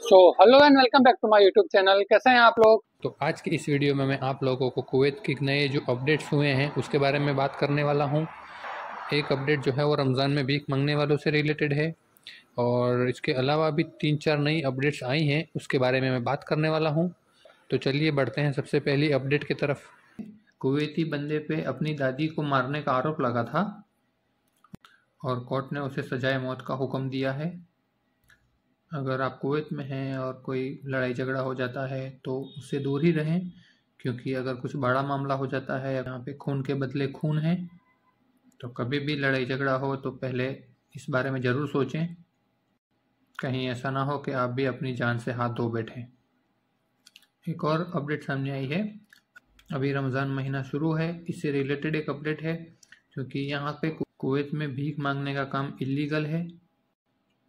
Hello and welcome back to my YouTube channel. कैसे हैं आप लोग? तो आज की इस वीडियो में मैं आप लोगों को कुवैत के नए जो अपडेट्स हुए हैं उसके बारे में बात करने वाला हूं। एक अपडेट जो है वो रमज़ान में भीख मांगने वालों से रिलेटेड है और इसके अलावा भी 3-4 नई अपडेट्स आई हैं, उसके बारे में मैं बात करने वाला हूं। तो चलिए बढ़ते हैं सबसे पहली अपडेट की तरफ। कुवैती बंदे पे अपनी दादी को मारने का आरोप लगा था और कोर्ट ने उसे सजाए मौत का हुक्म दिया है। अगर आप कुवैत में हैं और कोई लड़ाई झगड़ा हो जाता है तो उससे दूर ही रहें, क्योंकि अगर कुछ बड़ा मामला हो जाता है, यहाँ पे खून के बदले खून है, तो कभी भी लड़ाई झगड़ा हो तो पहले इस बारे में ज़रूर सोचें, कहीं ऐसा ना हो कि आप भी अपनी जान से हाथ धो बैठें। एक और अपडेट सामने आई है। अभी रमज़ान महीना शुरू है, इससे रिलेटेड एक अपडेट है, क्योंकि यहाँ पे कुवैत में भीख मांगने का काम इलीगल है।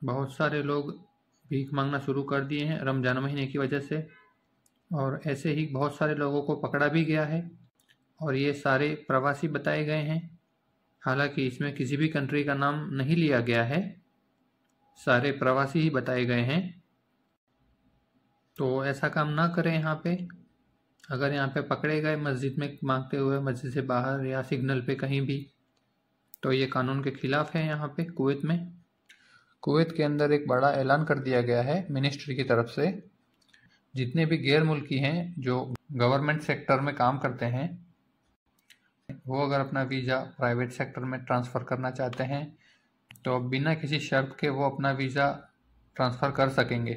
बहुत सारे लोग भीख मांगना शुरू कर दिए हैं रमज़ान महीने की वजह से, और ऐसे ही बहुत सारे लोगों को पकड़ा भी गया है और ये सारे प्रवासी बताए गए हैं। हालांकि इसमें किसी भी कंट्री का नाम नहीं लिया गया है, सारे प्रवासी ही बताए गए हैं। तो ऐसा काम ना करें यहाँ पे। अगर यहाँ पे पकड़े गए मस्जिद में मांगते हुए, मस्जिद से बाहर या सिग्नल पे कहीं भी, तो ये कानून के खिलाफ है यहाँ पे कुवैत में। कुवैत के अंदर एक बड़ा ऐलान कर दिया गया है मिनिस्ट्री की तरफ से। जितने भी गैर मुल्की हैं जो गवर्नमेंट सेक्टर में काम करते हैं, वो अगर अपना वीज़ा प्राइवेट सेक्टर में ट्रांसफ़र करना चाहते हैं तो अब बिना किसी शर्त के वो अपना वीज़ा ट्रांसफ़र कर सकेंगे।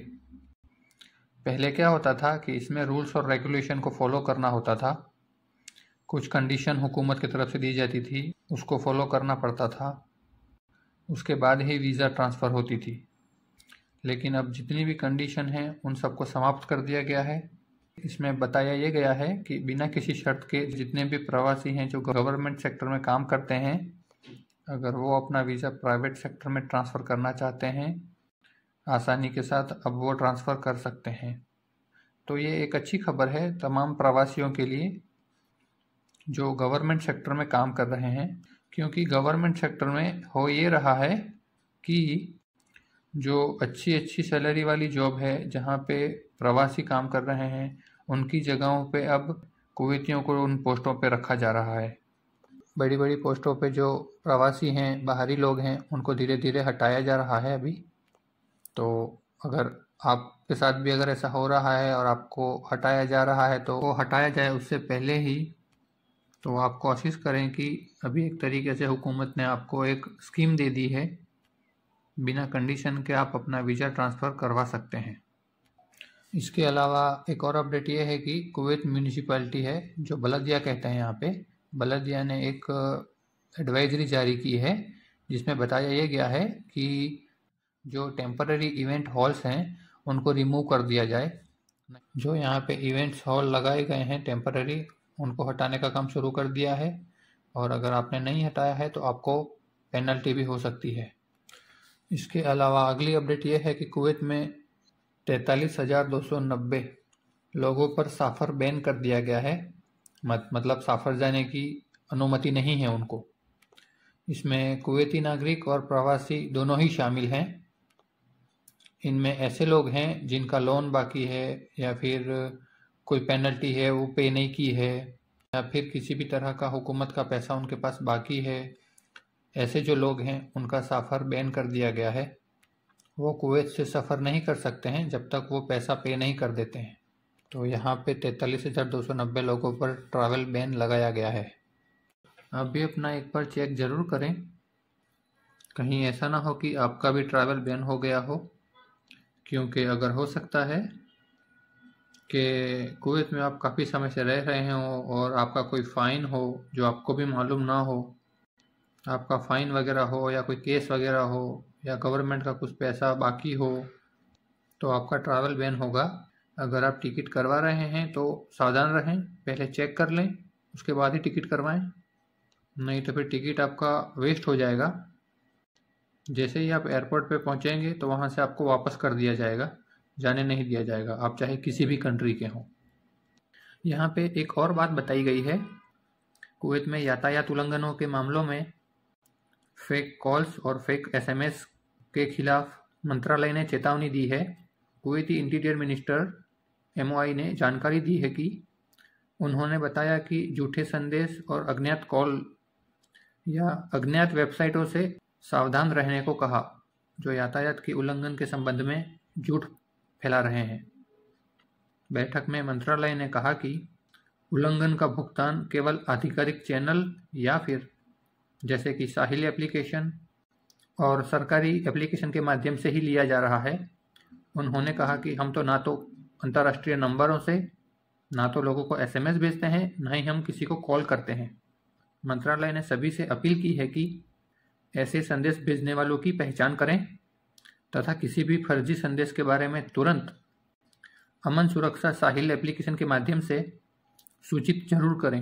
पहले क्या होता था कि इसमें रूल्स और रेगुलेशन को फॉलो करना होता था, कुछ कंडीशन हुकूमत की तरफ से दी जाती थी, उसको फॉलो करना पड़ता था, उसके बाद ही वीज़ा ट्रांसफ़र होती थी। लेकिन अब जितनी भी कंडीशन हैं उन सबको समाप्त कर दिया गया है। इसमें बताया ये गया है कि बिना किसी शर्त के जितने भी प्रवासी हैं जो गवर्नमेंट सेक्टर में काम करते हैं, अगर वो अपना वीज़ा प्राइवेट सेक्टर में ट्रांसफ़र करना चाहते हैं, आसानी के साथ अब वो ट्रांसफ़र कर सकते हैं। तो ये एक अच्छी खबर है तमाम प्रवासियों के लिए जो गवर्नमेंट सेक्टर में काम कर रहे हैं, क्योंकि गवर्नमेंट सेक्टर में हो ये रहा है कि जो अच्छी अच्छी सैलरी वाली जॉब है जहाँ पे प्रवासी काम कर रहे हैं, उनकी जगहों पे अब कुवैतियों को उन पोस्टों पे रखा जा रहा है। बड़ी बड़ी पोस्टों पे जो प्रवासी हैं, बाहरी लोग हैं, उनको धीरे धीरे हटाया जा रहा है अभी। तो अगर आपके साथ भी अगर ऐसा हो रहा है और आपको हटाया जा रहा है तो वो हटाया जाए उससे पहले ही। तो आप कोशिश करें कि अभी एक तरीके से हुकूमत ने आपको एक स्कीम दे दी है, बिना कंडीशन के आप अपना वीज़ा ट्रांसफ़र करवा सकते हैं। इसके अलावा एक और अपडेट ये है कि कुवैत म्यूनिसिपैलिटी है, जो बलदिया कहते हैं यहाँ पे, बलदिया ने एक एडवाइजरी जारी की है जिसमें बताया ये गया है कि जो टेम्पररी इवेंट हॉल्स हैं उनको रिमूव कर दिया जाए। जो यहाँ पे इवेंट्स हॉल लगाए गए हैं टेम्पररी, उनको हटाने का काम शुरू कर दिया है, और अगर आपने नहीं हटाया है तो आपको पेनल्टी भी हो सकती है। इसके अलावा अगली अपडेट ये है कि कुवैत में 43,290 लोगों पर सफ़र बैन कर दिया गया है। मतलब सफ़र जाने की अनुमति नहीं है उनको। इसमें कुवैती नागरिक और प्रवासी दोनों ही शामिल हैं। इनमें ऐसे लोग हैं जिनका लोन बाकी है, या फिर कोई पेनल्टी है वो पे नहीं की है, या फिर किसी भी तरह का हुकूमत का पैसा उनके पास बाकी है। ऐसे जो लोग हैं उनका सफ़र बैन कर दिया गया है। वो कुवैत से सफ़र नहीं कर सकते हैं जब तक वो पैसा पे नहीं कर देते हैं। तो यहाँ पे 43,290 लोगों पर ट्रैवल बैन लगाया गया है। आप भी अपना एक बार चेक ज़रूर करें, कहीं ऐसा ना हो कि आपका भी ट्रैवल बैन हो गया हो, क्योंकि अगर हो सकता है कि कुवैत में आप काफ़ी समय से रह रहे हो और आपका कोई फ़ाइन हो जो आपको भी मालूम ना हो, आपका फ़ाइन वगैरह हो या कोई केस वगैरह हो या गवर्नमेंट का कुछ पैसा बाकी हो, तो आपका ट्रैवल बैन होगा। अगर आप टिकट करवा रहे हैं तो सावधान रहें, पहले चेक कर लें, उसके बाद ही टिकट करवाएं, नहीं तो फिर टिकट आपका वेस्ट हो जाएगा। जैसे ही आप एयरपोर्ट पे पहुंचेंगे तो वहां से आपको वापस कर दिया जाएगा, जाने नहीं दिया जाएगा, आप चाहे किसी भी कंट्री के हों। यहाँ पे एक और बात बताई गई है, कुवैत में यातायात उल्लंघनों के मामलों में फेक कॉल्स और फेक एसएमएस के खिलाफ मंत्रालय ने चेतावनी दी है कुवैती इंटीरियर मिनिस्टर MOI ने जानकारी दी है कि उन्होंने बताया कि झूठे संदेश और अज्ञात कॉल या अज्ञात वेबसाइटों से सावधान रहने को कहा, जो यातायात के उल्लंघन के संबंध में झूठ फैला रहे हैं। बैठक में मंत्रालय ने कहा कि उल्लंघन का भुगतान केवल आधिकारिक चैनल या फिर जैसे कि साहिल एप्लीकेशन और सरकारी एप्लीकेशन के माध्यम से ही लिया जा रहा है। उन्होंने कहा कि हम तो ना तो अंतर्राष्ट्रीय नंबरों से, ना तो लोगों को SMS भेजते हैं, ना ही हम किसी को कॉल करते हैं। मंत्रालय ने सभी से अपील की है कि ऐसे संदेश भेजने वालों की पहचान करें तथा किसी भी फर्जी संदेश के बारे में तुरंत अमन सुरक्षा साहिल एप्लीकेशन के माध्यम से सूचित जरूर करें।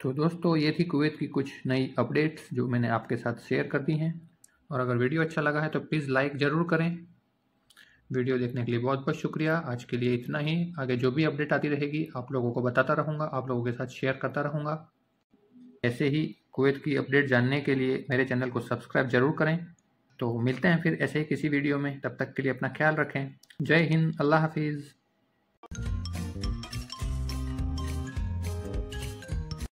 तो दोस्तों, ये थी कुवैत की कुछ नई अपडेट्स जो मैंने आपके साथ शेयर कर दी हैं। और अगर वीडियो अच्छा लगा है तो प्लीज़ लाइक ज़रूर करें। वीडियो देखने के लिए बहुत बहुत शुक्रिया। आज के लिए इतना ही। आगे जो भी अपडेट आती रहेगी आप लोगों को बताता रहूँगा, आप लोगों के साथ शेयर करता रहूँगा। ऐसे ही कुवैत की अपडेट जानने के लिए मेरे चैनल को सब्सक्राइब जरूर करें। तो मिलते हैं फिर ऐसे ही किसी वीडियो में। तब तक के लिए अपना ख्याल रखें। जय हिंद, अल्लाह हाफिज़।